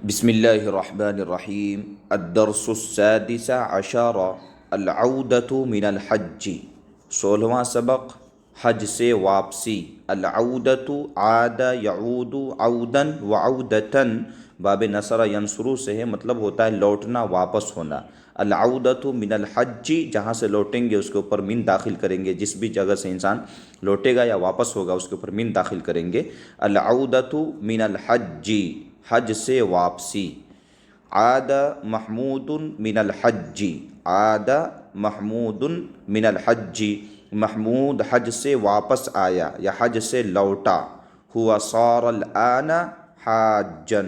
بسم اللہ الرحمن الرحیم الدرس السادس عشر العودۃ من الحج 16واں سبق حج سے واپسی۔ العودۃ عاد یعود عودا وعودتاً باب نصر ینصر سے ہے، مطلب ہوتا ہے لوٹنا، واپس ہونا۔ العودۃ من الحج، جہاں سے لوٹیں گے اس کے اوپر من داخل کریں گے، جس بھی جگہ سے انسان لوٹے گا یا واپس ہوگا اس کے اوپر من داخل کریں گے۔ العودۃ من الحج، حج سے واپسی۔ عاد محمود من الحج، عاد محمود من الحج، محمود حج سے واپس آیا یا حج سے لوٹا۔ ہوا صار الآن حاجا،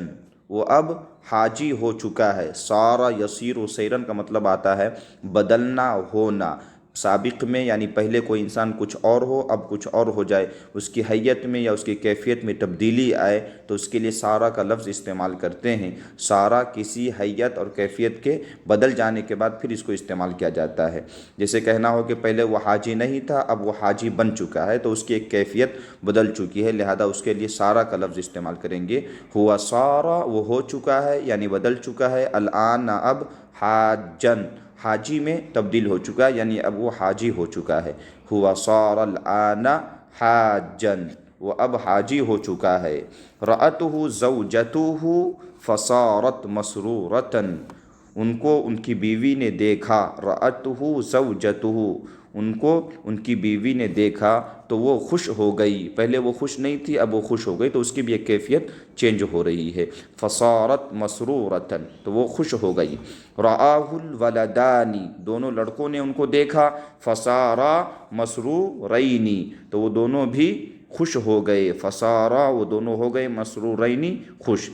وہ اب حاجی ہو چکا ہے۔ صار یصیر سیرن کا مطلب آتا ہے بدلنا، ہونا۔ سابق میں یعنی پہلے کوئی انسان کچھ اور ہو، اب کچھ اور ہو جائے، اس کی حیت میں یا اس کی کیفیت میں تبدیلی آئے تو اس کے لیے سارا کا لفظ استعمال کرتے ہیں۔ سارا کسی حیت اور کیفیت کے بدل جانے کے بعد پھر اس کو استعمال کیا جاتا ہے۔ جیسے کہنا ہو کہ پہلے وہ حاجی نہیں تھا، اب وہ حاجی بن چکا ہے، تو اس کی ایک کیفیت بدل چکی ہے، لہذا اس کے لیے سارا کا لفظ استعمال کریں گے۔ ہوا سارا، وہ ہو چکا ہے یعنی بدل چکا ہے، الآن اب، حاجن حاجی میں تبدیل ہو چکا ہے یعنی اب وہ حاجی ہو چکا ہے۔ ہوا صار الآن حاجن، وہ اب حاجی ہو چکا ہے۔ رأتہ زوجتہ فصارت مسرورۃ، ان کو ان کی بیوی نے دیکھا۔ رأتہ زوجتہ، ان کو ان کی بیوی نے دیکھا تو وہ خوش ہو گئی۔ پہلے وہ خوش نہیں تھی، اب وہ خوش ہو گئی، تو اس کی بھی ایک کیفیت چینج ہو رہی ہے۔ فصارت مسرورۃ، تو وہ خوش ہو گئی۔ رآہ الولدان، دونوں لڑکوں نے ان کو دیکھا۔ فصارا مسرورین، تو وہ دونوں بھی خوش ہو گئے۔ فصارا، وہ دونوں ہو گئے، مسرورین، خوش۔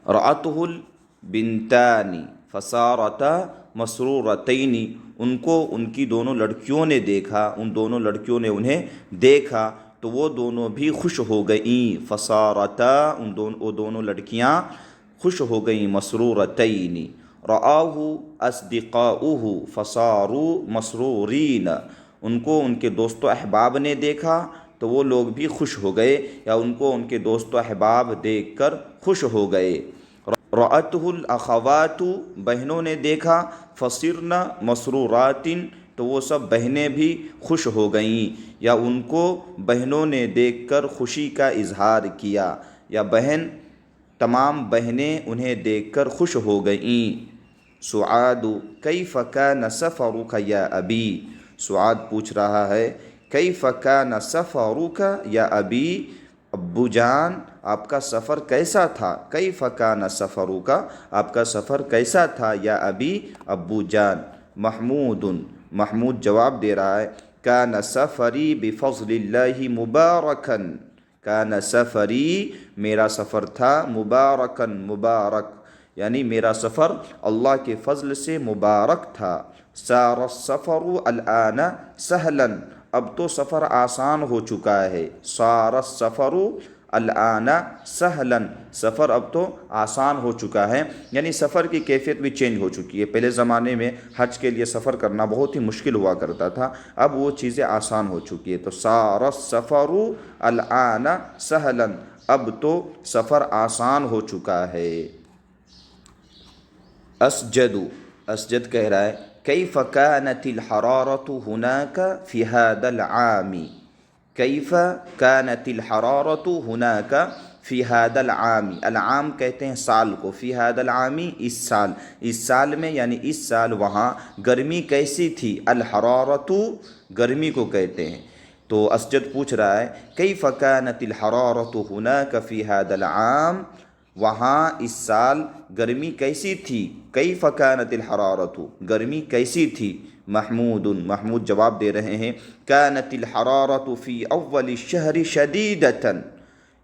رأتہ البنتان فصارتا مسرورتین، ان کو ان کی دونوں لڑکیوں نے دیکھا، ان دونوں لڑکیوں نے انہیں دیکھا تو وہ دونوں بھی خوش ہو گئیں۔ فصارتا، وہ دونوں لڑکیاں خوش ہو گئیں، مسرورتین۔ رآہ اصدقاؤہ فصاروا مسرورین، ان کو ان کے دوست و احباب نے دیکھا تو وہ لوگ بھی خوش ہو گئے، یا ان کو ان کے دوست و احباب دیکھ کر خوش ہو گئے۔ رأتہ الاخوات، بہنوں نے دیکھا۔ فصرن مسرورات، تو وہ سب بہنیں بھی خوش ہو گئیں، یا ان کو بہنوں نے دیکھ کر خوشی کا اظہار کیا، یا تمام بہنیں انہیں دیکھ کر خوش ہو گئیں۔ سعاد کیف کان سفرک یا ابی، سعاد پوچھ رہا ہے کیف کان سفرک یا ابی، ابو جان آپ کا سفر کیسا تھا۔ کیف کان سفرک، آپ کا سفر کیسا تھا، یا ابی، ابو جان۔ محمود، محمود جواب دے رہا ہے کان سفری بفضل اللہ مبارکا، کان سفری، میرا سفر تھا، مبارکا، مبارک، یعنی میرا سفر اللہ کے فضل سے مبارک تھا۔ صار السفر الآن سہلا، اب تو سفر آسان ہو چکا ہے۔ صار السفر الآن سہلا، سفر اب تو آسان ہو چکا ہے، یعنی سفر کی کیفیت بھی چینج ہو چکی ہے۔ پہلے زمانے میں حج کے لیے سفر کرنا بہت ہی مشکل ہوا کرتا تھا، اب وہ چیزیں آسان ہو چکی ہے۔ تو صار السفر الآن سہلا، اب تو سفر آسان ہو چکا ہے۔ اسجد، اسجد کہہ رہا ہے کیف کانت الحرارۃ ہناک فی ھذا العام، کیف کانت الحرارۃ ہناک فی ھذا العام، العام کہتے ہیں سال کو، فی ھذا العام، اس سال، اس سال میں یعنی اس سال وہاں گرمی کیسی تھی۔ الحرارۃ گرمی کو کہتے ہیں۔ تو اسجد پوچھ رہا ہے کیف کانت الحرارۃ ہناک فی ھذا العام، وہاں اس سال گرمی کیسی تھی۔ کیف کانت الحرارۃ، گرمی کیسی تھی۔ محمود، محمود جواب دے رہے ہیں کانت الحرارۃ فی اول الشہر شدیدۃ،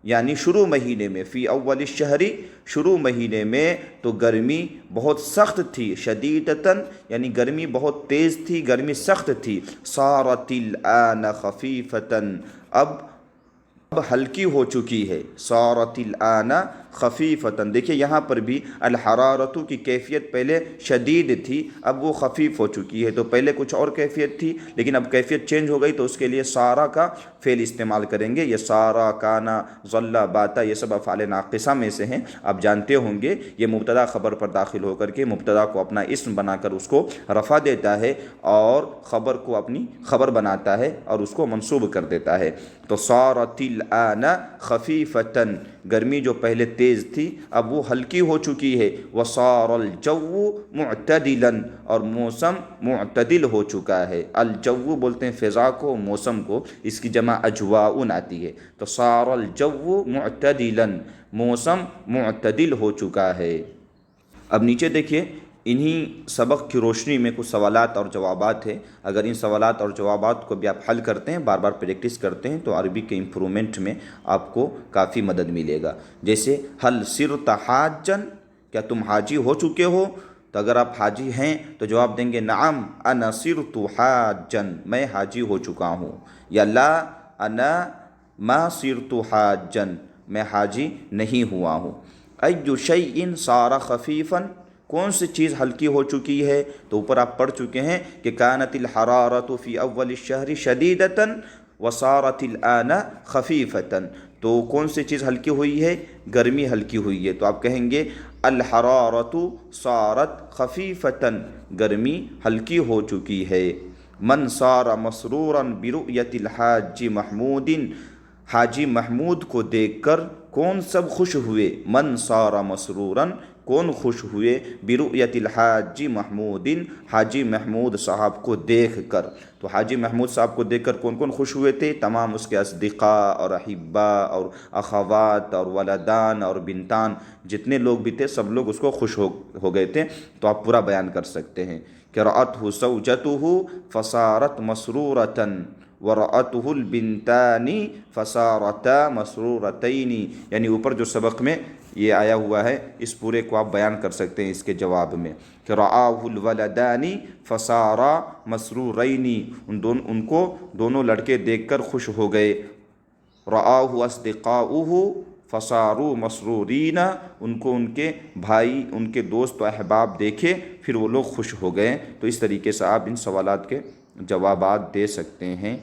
یعنی شروع مہینے میں، فی اول الشہر، شروع مہینے میں تو گرمی بہت سخت تھی۔ شدیدۃ یعنی گرمی بہت تیز تھی، گرمی سخت تھی۔ صارت الآن خفیفۃ، اب ہلکی ہو چکی ہے۔ صارت الآن خفیفتن، دیکھیے یہاں پر بھی الحرارتو کی کیفیت پہلے شدید تھی، اب وہ خفیف ہو چکی ہے، تو پہلے کچھ اور کیفیت تھی لیکن اب کیفیت چینج ہو گئی، تو اس کے لیے سارا کا فعل استعمال کریں گے۔ یہ سارا، کانا، ظل، باتا، یہ سب افعال ناقصہ میں سے ہیں، آپ جانتے ہوں گے۔ یہ مبتدا خبر پر داخل ہو کر کے مبتدا کو اپنا اسم بنا کر اس کو رفع دیتا ہے اور خبر کو اپنی خبر بناتا ہے اور اس کو منصوب کر دیتا ہے۔ تو صارت الآن خفیفتن، گرمی جو پہلے تیز تھی اب وہ ہلکی ہو چکی ہے۔ وصار الجو معتدلا، اور موسم معتدل ہو چکا ہے۔ الجو بولتے ہیں فضا کو، موسم کو، اس کی جمع اجواء آتی ہے۔ تو صار الجو معتدلا، موسم معتدل ہو چکا ہے۔ اب نیچے دیکھیے، انہی سبق کی روشنی میں کچھ سوالات اور جوابات ہیں۔ اگر ان سوالات اور جوابات کو بھی آپ حل کرتے ہیں، بار بار پریکٹس کرتے ہیں، تو عربی کے امپرومنٹ میں آپ کو کافی مدد ملے گا۔ جیسے هل صرت حاجا، کیا تم حاجی ہو چکے ہو؟ تو اگر آپ حاجی ہیں تو جواب دیں گے نعم انا صرت حاجا، میں حاجی ہو چکا ہوں۔ یا لا انا ما صرت حاجا، میں حاجی نہیں ہوا ہوں۔ ای شیء صار خفیفا، کون سی چیز ہلکی ہو چکی ہے؟ تو اوپر آپ پڑھ چکے ہیں کہ کانت الحرارۃ فی اول الشہر شدیدۃ وصارت الآن خفیفۃ، تو کون سی چیز ہلکی ہوئی ہے؟ گرمی ہلکی ہوئی ہے، تو آپ کہیں گے الحرارۃ صارت خفیفۃ، گرمی ہلکی ہو چکی ہے۔ من صار مسرورا برؤیت الحاج محمود، حاجی محمود کو دیکھ کر کون سب خوش ہوئے؟ من صار مسرورا، کون خوش ہوئے؟ برؤیت الحاج محمود، حاجی محمود صاحب کو دیکھ کر۔ تو حاجی محمود صاحب کو دیکھ کر کون کون خوش ہوئے تھے؟ تمام اس کے اصدقاء اور احباء اور اخوات اور ولدان اور بنتان، جتنے لوگ بھی تھے سب لوگ اس کو خوش ہو گئے تھے۔ تو آپ پورا بیان کر سکتے ہیں کہ رأتہ زوجتہ فصارت مسرورۃ ورأتہ البنتان فصارتا مسرورتین، یعنی اوپر جو سبق میں یہ آیا ہوا ہے اس پورے کو آپ بیان کر سکتے ہیں اس کے جواب میں کہ رآہ الولدان فصارا مسرورین، ان کو دونوں لڑکے دیکھ کر خوش ہو گئے۔ رآہ اصدقاؤہ فصاروا مسرورین، ان کو ان کے بھائی، ان کے دوست و احباب دیکھے پھر وہ لوگ خوش ہو گئے۔ تو اس طریقے سے آپ ان سوالات کے جوابات دے سکتے ہیں۔